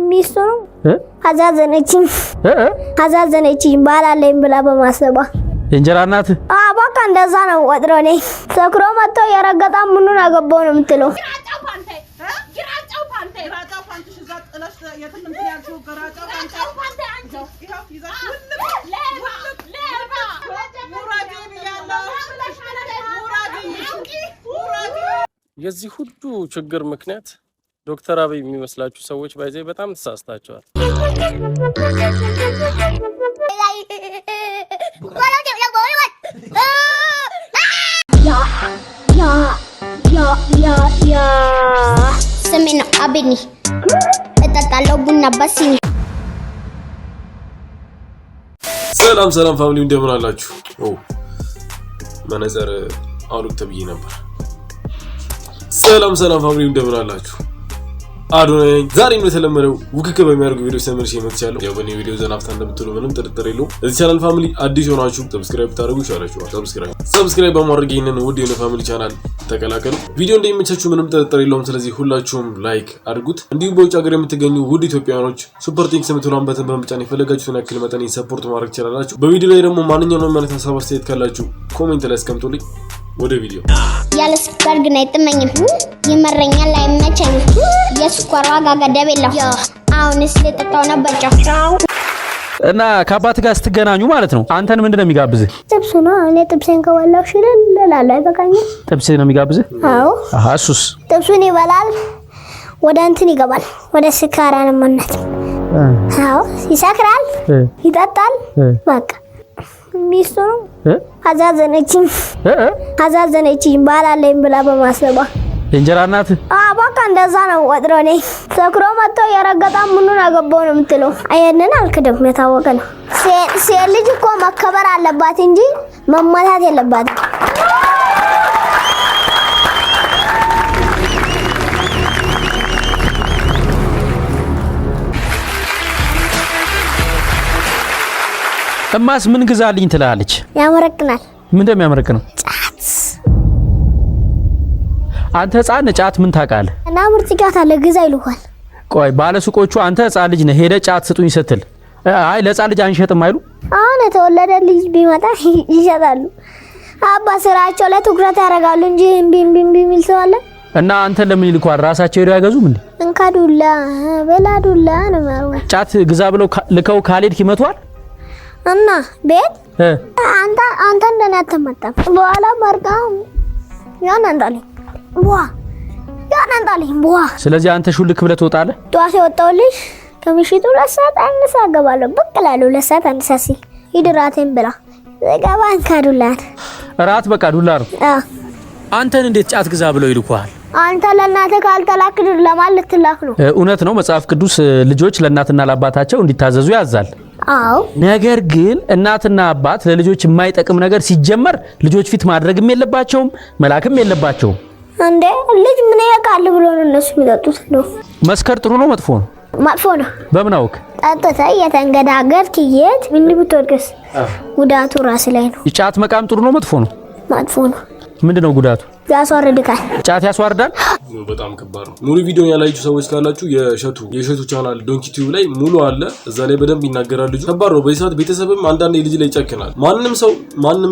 ሚስቱ አዛዘነችኝ ባላለኝ ብላ በማሰባ እንጀራ እናት በቃ እንደዛ ነው ወጥሮ ነኝ ሰክሮ መጥቶ የረገጣ ምኑን አገባው ነው የምትለው የዚህ ሁሉ ችግር ምክንያት ዶክተር አብይ የሚመስላችሁ ሰዎች ባይዘይ በጣም ተሳስታችኋል። ያ ስሜን አብኒ እጠጣለሁ ቡና በሲኒ። ሰላም ፋሚሊ እንደምን አላችሁ? መነዘር አሉት ተብዬ ነበር። ሰላም ፋሚሊ እንደምን አላችሁ? አዶናይ ዛሬ እንደተለመደው ውክክ በሚያደርጉ ቪዲዮ ተመልሼ መጥቻለሁ። ያው በኔ ቪዲዮ ዘናፍታ እንደምትሉ ምንም ጥርጥር የለውም። እዚህ ቻናል ፋሚሊ አዲስ ሆናችሁ ሰብስክራይብ ታደርጉ ይችላልችሁ። ሰብስክራይብ በማድረግ ይሄንን ውድ የሆነ ፋሚሊ ቻናል ተቀላቀሉ። ቪዲዮ እንደሚመቻችሁ ምንም ጥርጥር የለውም። ስለዚህ ሁላችሁም ላይክ አድርጉት። እንዲሁም በውጭ ሀገር የምትገኙ ውድ ኢትዮጵያውያኖች ሱፐር ቲንክስ የምትሉን በተን በመጫን የፈለጋችሁትን ያክል መጠን ሰፖርት ማድረግ ትችላላችሁ። በቪዲዮ ላይ ደግሞ ማንኛውንም ማለት ሀሳብ አስተያየት ካላችሁ ኮሜንት ላይ አስቀምጡልኝ። ወደ ቪዲዮ ያለ ስኳር ግን አይጥመኝም ይመረኛል አይመቸኝም የስኳር ዋጋ ገደብ የለው አሁንስ ልጠጣው ነበር ጫው እና ከአባት ጋር ስትገናኙ ማለት ነው አንተን ምንድነው የሚጋብዝህ? ጥብስ ነው። እኔ ጥብሴን ከበላሁ ሽልል እላለሁ አይበቃኝም? ጥብስ ነው የሚጋብዝህ? አዎ። እሱስ ጥብሱን ይበላል ወደ እንትን ይገባል ወደ ስካራንነት። አዎ ይሰክራል ይጠጣል በቃ ሚስቱ አዛዘነችኝ ባላለኝ ብላ በማሰባ እንጀራ እናት በቃ እንደዛ ነው ወጥሮ ነኝ ሰክሮ መጥቶ የረገጣ ምኑን አገባው ነው የምትለው። አይነን አልክደም የታወቀ ነው። ሴት ልጅ እኮ መከበር አለባት እንጂ መመታት የለባትም። እማስ ምን ግዛልኝ ትላለች? ያመረቅናል። ምን እንደሚያመረቅነው? ጫት። አንተ ህፃን ጫት ምን ታውቃለህ? እና ምርጥ ጫት አለ ግዛ ይሉሃል። ቆይ ባለሱቆቹ አንተ ህፃን ልጅ ነህ ሄደ ጫት ስጡኝ ስትል አይ ለህፃን ልጅ አንሸጥም አይሉ? አሁን የተወለደ ልጅ ቢመጣ ይሸጣሉ። አባ ስራቸው ላይ ትኩረት ያደርጋሉ እንጂ እምቢ የሚል ሰው አለ? እና አንተ ለምን ይልኳል? ራሳቸው ሄደው ያገዙም እንዴ? እንካዱላ በላዱላ ነው ማለት። ጫት ግዛ ብለው ልከው ካልሄድክ ይመቷል። እና ቤት አንተ እንደኔ አትመጣም። በኋላ ማርቃው ያናንዳለኝ ቡዋ። ስለዚህ አንተ ሹልክ ብለህ ትወጣለህ። ጧት የወጣሁልሽ ከምሽቱ 2 ሰዓት አንድ ሰዓት ገባለሁ። በቃ ላለው 2 ሰዓት አንድ ሰዓት ሲል ይድራቴን ብላ ዘጋባ እንካዱላት ራት በቃ ዱላ ነው። አንተን እንዴት ጫት ግዛ ብለው ይልኳል? አንተ ለእናትህ ካልተላክ ለማን ልትላክ ነው? እውነት ነው። መጽሐፍ ቅዱስ ልጆች ለእናትና ለአባታቸው እንዲታዘዙ ያዛል። አዎ። ነገር ግን እናትና አባት ለልጆች የማይጠቅም ነገር ሲጀመር ልጆች ፊት ማድረግም የለባቸውም መላክም የለባቸውም። እንዴ ልጅ ምን ያውቃል ብሎ ነው እነሱ የሚጠጡት ነው? መስከር ጥሩ ነው መጥፎ ነው? መጥፎ ነው። በምን አውቅ? ጠጥተህ የተንገዳገርክ የት ምን ብትወድቅስ? ጉዳቱ ራስ ላይ ነው። ጫት መቃም ጥሩ ነው መጥፎ ነው? መጥፎ ነው። ምንድነው ጉዳቱ? ያስወርድካል። ጫት ያስወርዳል። በጣም ከባድ ነው። ሙሉ ቪዲዮን ያላችሁ ሰዎች ካላችሁ የሸቱ ቻናል ዶንኪ ቲዩብ ላይ ሙሉ አለ። እዛ ላይ በደንብ ይናገራል። ልጁ ከባድ ነው። በዚህ ሰዓት ቤተሰብም አንዳንዴ ልጅ ላይ ይጨክናል። ማንንም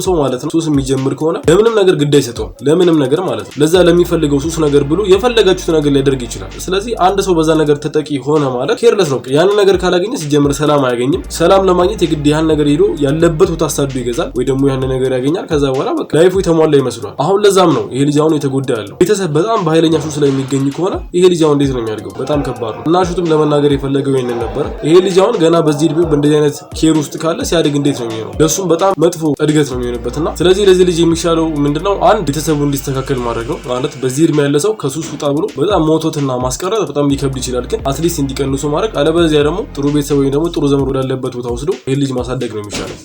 ሰው ማለት ነው ሱስ የሚጀምር ከሆነ ለምንም ነገር ግድ አይሰጠውም። ለምንም ነገር ማለት ነው። ለዛ ለሚፈልገው ሱስ ነገር ብሎ የፈለጋችሁት ነገር ሊያደርግ ይችላል። ስለዚህ አንድ ሰው በዛ ነገር ተጠቂ ሆነ ማለት ኬርለስ ነው። ያንን ነገር ካላገኘ ሲጀምር ሰላም አያገኝም። ሰላም ለማግኘት የግድ ያን ነገር ሄዶ ያለበት ቦታ አሳዱ ይገዛል ወይ ደግሞ ያን ነገር ያገኛል። ከዛ በኋላ በቃ ላይፉ የተሟላ ይመስላል። አሁን ለዛም ነው ይሄ ልጅ አሁን የተጎዳ ያለው። ቤተሰብ በጣም በኃይለኛ ሱስ ላይ የሚገኝ ከሆነ ይሄ ልጅ አሁን እንዴት ነው የሚያድገው? በጣም ከባድ ነው። እና ሹትም ለመናገር የፈለገው ይሄንን ነበር። ይሄ ልጅ አሁን ገና በዚህ እድሜው በእንደዚህ አይነት ኬር ውስጥ ካለ ሲያድግ እንዴት ነው የሚሆነው? ለሱም በጣም መጥፎ እድገት ነው የሚሆንበትና ስለዚህ ለዚህ ልጅ የሚሻለው ምንድነው? አንድ ቤተሰቡ እንዲስተካከል ማድረግ ነው ማለት በዚህ እድሜ ያለ ሰው ከሱስ ውጣ ብሎ በጣም ሞቶትና ማስቀረት በጣም ሊከብድ ይችላል። ግን አትሊስት እንዲቀንሱ ማድረግ አለበለዚያ ደግሞ ጥሩ ቤተሰብ ወይ ደግሞ ጥሩ ዘመድ ወዳለበት ቦታ ወስዶ ይሄ ልጅ ማሳደግ ነው የሚሻለው።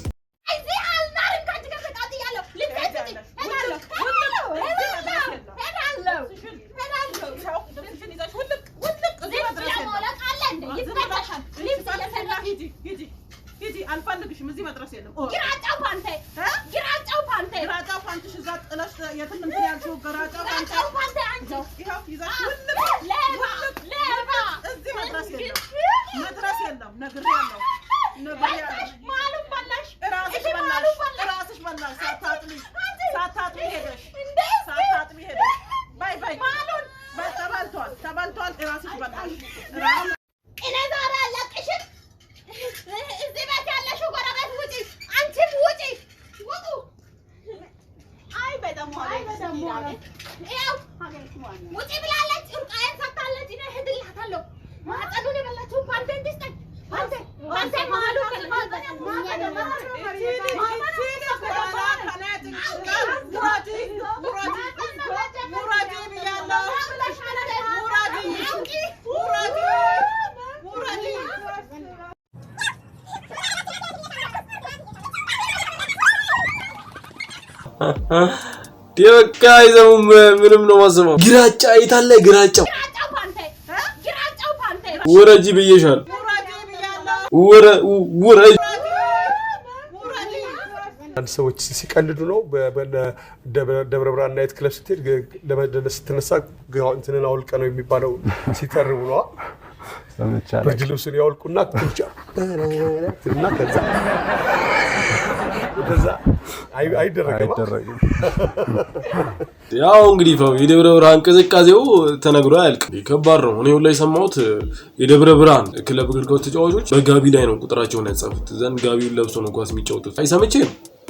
አልፈልግሽም እዚህ መድረስ የለም። ግራጫው ፓንቴ ግራጫው ፓንትሽ እዛ ጥለሽ የትም እንትን ያልሽው ግራጫው ፓንቴ አንቺ ይኸው ይዘሽ ለባ እዚህ መድረስ የለም። ማሉን በላሽ ራስሽ በላሽ ሳታጥቢ ሄደሽ ባይ ማሉን ተበልቷል ራስሽ በላሽ እኔ ዛሬ አለቅሽም እዚህ ቤት ያለሽው ጎረቤት ውጪ አንቺም ውጪ ውጡ አይ በደሞ ያው ውጪ ብላለች እርቃዬን ሰጣለች እኔ ሄድላታለሁ ማጠዱን የበላችሁ ፓንቴን ትስጠኝ ፓንቴ ማሉ ዲበቃ ይዘው ምንም ነው ማሰማው ግራጫ አይታለ ግራጫው ወረጂ ብዬሻል ወረጂ አንድ ሰዎች ሲቀልዱ ነው በደብረ ብርሃን ናይት ክለብ ስትሄድ ለመደነስ ስትነሳ እንትንን አውልቀ ነው የሚባለው ሲተርቡ ነው ብርድ ልብሱን ያውልቁና እና ከዛ አይደረግም ያው እንግዲህ የደብረ ብርሃን ቅዝቃዜው ተነግሮ አያልቅም ከባድ ነው እኔ ሁላ የሰማሁት የደብረ ብርሃን ክለብ እግር ኳስ ተጫዋቾች በጋቢ ላይ ነው ቁጥራቸውን ያጻፉት ዘንድ ጋቢውን ለብሶ ነው ኳስ የሚጫወቱት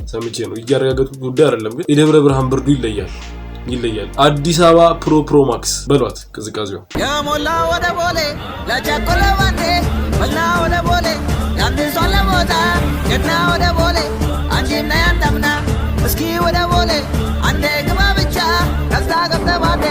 ሰምቼ ነው እያረጋገጥኩት ጉዳይ አይደለም ግን የደብረ ብርሃን ብርዱ ይለያል አዲስ አበባ ፕሮ ማክስ በሏት ቅዝቃዜው ያሞላ ወደ ቦሌ ለቸኮለ ወንዴ ወላ ወደ ቦሌ ያንተን ለሞታ ገና ወደ ቦሌ አንቺና ያንተምና እስኪ ወደ ቦሌ አንዴ ግባ ብቻ ከዛ ገብተባቴ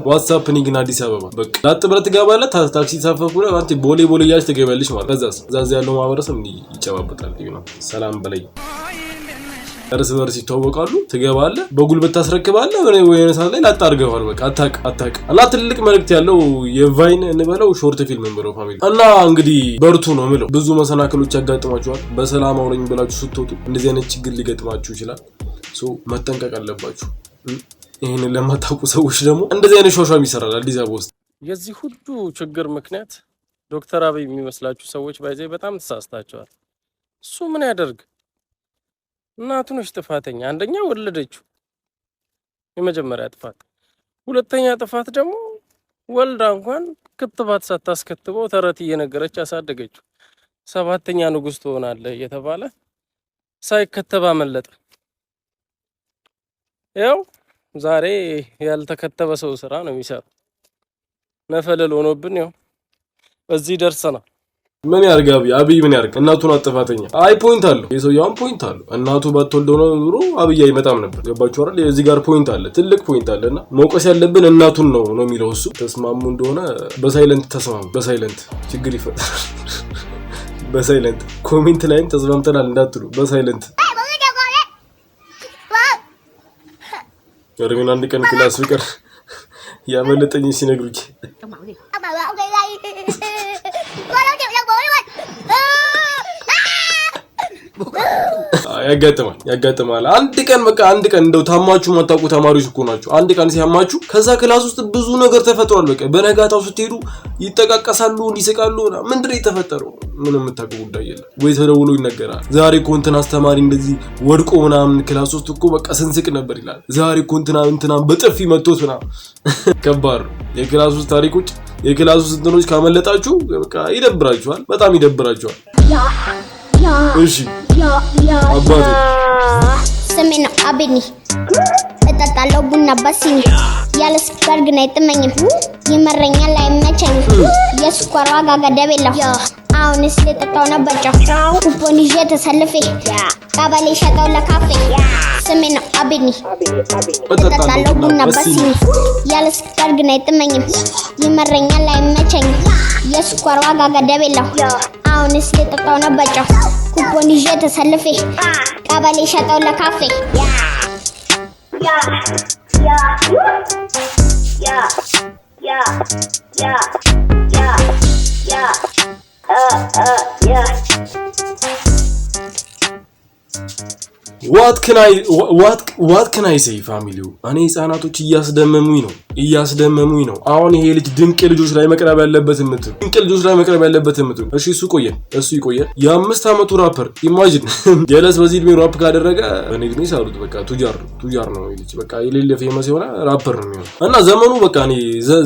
ዋትስአፕ ኒግና አዲስ አበባ በቃ ላጥብረት ገባለ ታክሲ ተሳፈኩና አንተ ቦሌ ያዝ ተገበልሽ ማለት ከዛዝ ያለው ማህበረሰብ ይጨባበጣል ነው ሰላም በላይ እርስ በርስ ይተዋወቃሉ ትገባለ በጉልበት ታስረክባለ ወይኔ ሰዓት ላይ ላጣርገዋል በቃ አታቅ እና ትልቅ መልእክት ያለው የቫይን እንበለው ሾርት ፊልም እንበለው ፋሚሊ እና እንግዲህ በርቱ ነው ምለው ብዙ መሰናክሎች ያጋጥማችኋል በሰላም አውለኝ ብላችሁ ስትወጡ እንደዚህ አይነት ችግር ሊገጥማችሁ ይችላል መጠንቀቅ አለባችሁ ይሄን ለማታውቁ ሰዎች ደግሞ እንደዚህ አይነት ሾሻም ይሰራል አዲስ አበባ ውስጥ የዚህ ሁሉ ችግር ምክንያት ዶክተር አብይ የሚመስላችሁ ሰዎች ባይዘይ በጣም ተሳስታችኋል እሱ ምን ያደርግ እናቱ ነች ጥፋተኛ አንደኛ ወለደችው የመጀመሪያ ጥፋት ሁለተኛ ጥፋት ደግሞ ወልዳ እንኳን ክትባት ሳታስከትበው ተረት እየነገረች አሳደገችው ሰባተኛ ንጉስ ትሆናለህ እየተባለ ሳይከተባ መለጠ ያው ዛሬ ያልተከተበ ሰው ስራ ነው የሚሰራው ነፈለል ሆኖብን ያው በዚህ ደርሰናል ምን ያርጋቢ አብይ ምን ያርጋ እናቱን አጥፋተኛ አይ ፖይንት አለው የሰውየውን ፖይንት አለው እናቱ ባትወልደው ነው ኑሮ አብይ አይመጣም ነበር ገባችሁ አይደል እዚህ ጋር ፖይንት አለ ትልቅ ፖይንት አለና መውቀስ ያለብን እናቱን ነው የሚለው እሱ ተስማሙ እንደሆነ በሳይለንት ተስማሙ በሳይለንት ችግር ይፈጠራል በሳይለንት ኮሜንት ላይም ተስማምተናል እንዳትሉ በሳይለንት ወርሚና አንድ ቀን ክላስ ፍቅር ያመለጠኝ ሲነግሩኝ ያጋጥማል አንድ ቀን እንደው ታማችሁ ማታውቁ ተማሪዎች እኮ ናችሁ አንድ ቀን ሲያማችሁ ከዛ ክላስ ውስጥ ብዙ ነገር ተፈጥሯል በቃ በነጋታው ስትሄዱ ይጠቃቀሳሉ እንዲስቃሉ ምንድነው የተፈጠረው ምንም የምታውቁ ጉዳይ የለም ወይ ተደውሎ ይነገራል ዛሬ ኮንተን አስተማሪ እንደዚህ ወድቆ ምናምን ክላስ ውስጥ እኮ በቃ ስንስቅ ነበር ይላል ዛሬ ኮንተን በጥፊ መጥቶት ምናምን ከባድ የክላስ ውስጥ ታሪኮች የክላስ ውስጥ እንትኖች ካመለጣችሁ በቃ ይደብራችኋል በጣም ይደብራችኋል እሺ አባቴ ስሜ ነው አቤኒ እጠጣለሁ ቡና በሲኒ ያለ ስኳር ግን አይጥመኝም ይመረኛል አይመቸኝም የስኳር ዋጋ ገደብ የለው አሁንስ ልጠጣው ነበር ጫው ኩፖን ይዤ ተሰልፌ ቀበሌ ሸጠው ለካፌ ስሜ ነው አብኒ እጠጣለሁ ቡና በሲኒ ያለ ስኳር ግን አይጥመኝም ይመረኛል አይመቸኝም የስኳር ዋጋ ገደብ የለው አሁንስ ልጠጣው ነበር ጫው ኩፖን ይዤ ተሰልፌ ቀበሌ ሸጠው ለካፌ What can I say family? እኔ ህፃናቶች እያስደመሙኝ ነው። አሁን ይሄ ልጅ ድንቅ ልጆች ላይ መቅረብ ያለበት ምትሉ እሺ እሱ ይቆየ የ5 አመቱ ራፐር ኢማጂን ጀለስ በዚህ እድሜ ራፕ ካደረገ እኔ ግን ሳሉት በቃ ቱጃር ነው ልጅ በቃ የሌለ ፌመስ የሆነ ራፐር ነው የሚሆነው እና ዘመኑ በቃ እኔ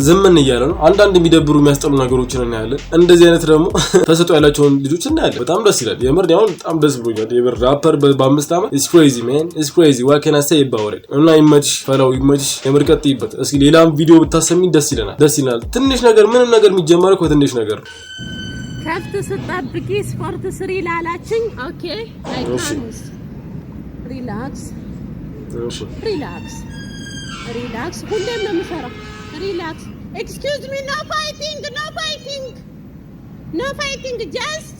ዘመን እያለ ነው። አንዳንድ የሚደብሩ የሚያስጠሉ ነገሮችን እናያለን። እንደዚህ አይነት ደግሞ ተሰጥኦ ያላቸውን ልጆች እናያለን። በጣም ደስ ይላል። የምር ያው በጣም ደስ ብሎኛል። የምር ራፐር በ5 አመት is crazy man, it's crazy. What can I say about it? እና ይመችሽ የምር ቀጥይበት። እስኪ ሌላም ቪዲዮ ብታሰሚኝ ደስ ይለናል። ትንሽ ነገር ምንም ነገር የሚጀመረው ከትንሽ ነገር ነው። ከፍት ስጠብቂ ስፖርት ስሪ ላላችኝ ኦኬ አይ ካንስ ሪላክስ ሁሌም ነው የምሰራው ሪላክስ ኤክስኪውዝ ሚ ኖ ፋይቲንግ ጀስት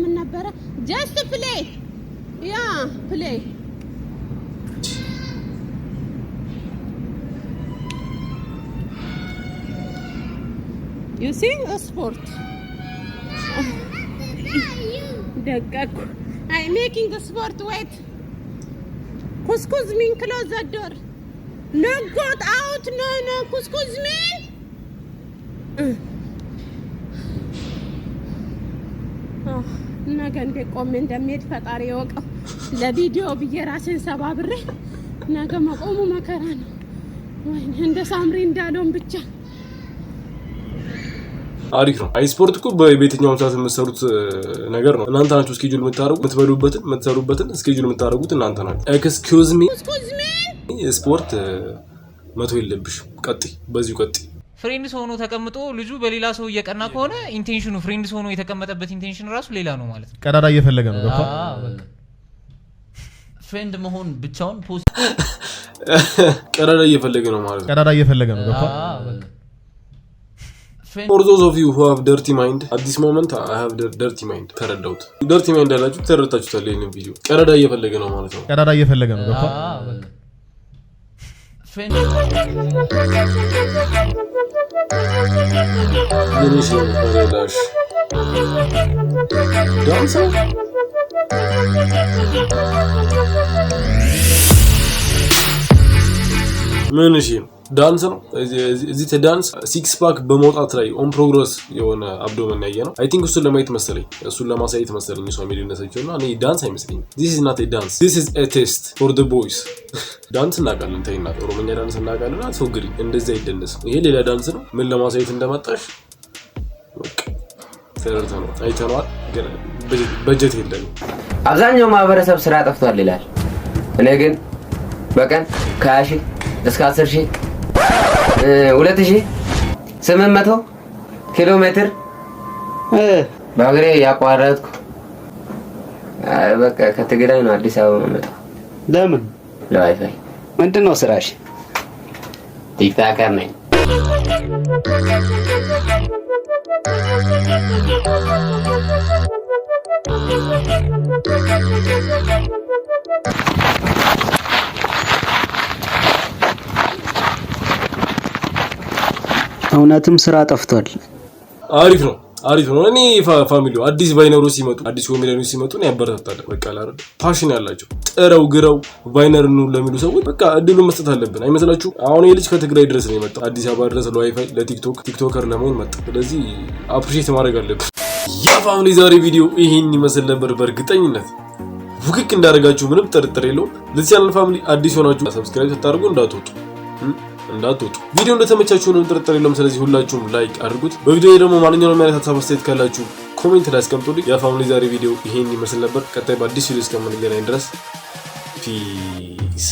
ምን ነበረ ጀስት ፕሌይ play. You see a sport. I'm making the sport. Wait. Excuse me. Close the door. No, got out. No. Excuse me. ነገ እንደቆም እንደሚሄድ ፈጣሪ ያወቀው ለቪዲዮ በየራሴን ሰባብሬ ነገ መቆሙ መከራ ነው ወይ እንደ ሳምሪ እንዳለውን ብቻ አሪፍ ነው። አይ ስፖርት እኮ በቤተኛው ሰዓት የምትሰሩት ነገር ነው። እናንተ ናችሁ ስኬጁል የምታደርጉት የምትበሉበትን ስኬጁል የምታደርጉት እናንተ ናችሁ። ኤክስኪውዝ ሚ ስፖርት መቶ የለብሽ በዚሁ ቀጥይ ፍሬንድስ ሆኖ ተቀምጦ ልጁ በሌላ ሰው እየቀና ከሆነ ኢንቴንሽኑ ፍሬንድስ ሆኖ የተቀመጠበት ኢንቴንሽን ራሱ ሌላ ነው ማለት ነው። ቀዳዳ እየፈለገ ነው ገባ ፍሬንድ መሆን ብቻውን ቀዳዳ እየፈለገ ነው ማለት ነው። ቀዳዳ እየፈለገ ነው ገባ For those of you who have dirty mind at this moment I have dirty mind ተረዳሁት። dirty mind ያላችሁ ተረድታችሁታል። ይሄን ቪዲዮ ቀዳዳ እየፈለገ ነው ማለት ነው። ቀዳዳ እየፈለገ ነው ገባ ምን እሺ ዳንስ ነው እዚህ ተዳንስ ሲክስ ፓክ በመውጣት ላይ ኦን ፕሮግረስ የሆነ አብዶመን ያየ ነው። አይ ቲንክ እሱን ለማየት መሰለኝ እሱን ለማሳየት መሰለኝ እሷ የሚደነሰችውና እኔ ዳንስ አይመስለኝም። this is not a dance, this is a test for the boys ዳንስ እናውቃለን ታይና ኦሮሞኛ ዳንስ እናውቃለን አትፎግሪ እንደዚህ አይደነስም። ይሄ ሌላ ዳንስ ነው። ምን ለማሳየት እንደመጣሽ ተረድተ ነው አይተናል። ግን በጀት የለንም። አብዛኛው ማህበረሰብ ስራ ጠፍቷል ይላል። እኔ ግን በቀን ከ20 እስከ 10,000 2800 ኪሎ ሜትር በእግሬ ያቋረጥኩ በቃ ከትግራይ ነው አዲስ አበባ መጣሁ። ለምን? ለዋይፋይ። ምንድነው ስራሽ? ቲክቶከር ነኝ። እውነትም ስራ ጠፍቷል። አሪፍ ነው። እኔ ፋሚሊው አዲስ ቫይነሮች ሲመጡ አዲስ ኮሜዲያኖች ሲመጡ ነው ያበረታታል። በቃ አላረ ፓሽን ያላቸው ጥረው ግረው ቫይነር ነው ለሚሉ ሰዎች በቃ እድሉን መስጠት አለብን አይመስላችሁ? አሁን የልጅ ከትግራይ ድረስ ነው የመጣው አዲስ አበባ ድረስ ለዋይፋይ ቲክቶከር ለመሆን መጣ። ስለዚህ አፕሪሺየት ማድረግ አለብን። ያ ፋሚሊ ዛሬ ቪዲዮ ይሄን ይመስል ነበር። በእርግጠኝነት ውክክ እንዳደረጋችሁ ምንም ጥርጥር የለውም። ለዚህ ቻናል ፋሚሊ አዲስ ሆናችሁ ሰብስክራይብ ታደርጉ እንዳትወጡ። ቪዲዮ እንደተመቻችሁ ነው ጥርጥር የለውም። ስለዚህ ሁላችሁም ላይክ አድርጉት። በቪዲዮ ደግሞ ማንኛውንም አይነት ሀሳብ አስተያየት ካላችሁ ኮሜንት ላይ አስቀምጡልኝ። ያ ፋሚሊ ዛሬ ቪዲዮ ይሄን ይመስል ነበር። ቀጣይ በአዲስ ቪዲዮ እስከምንገናኝ ድረስ ፒስ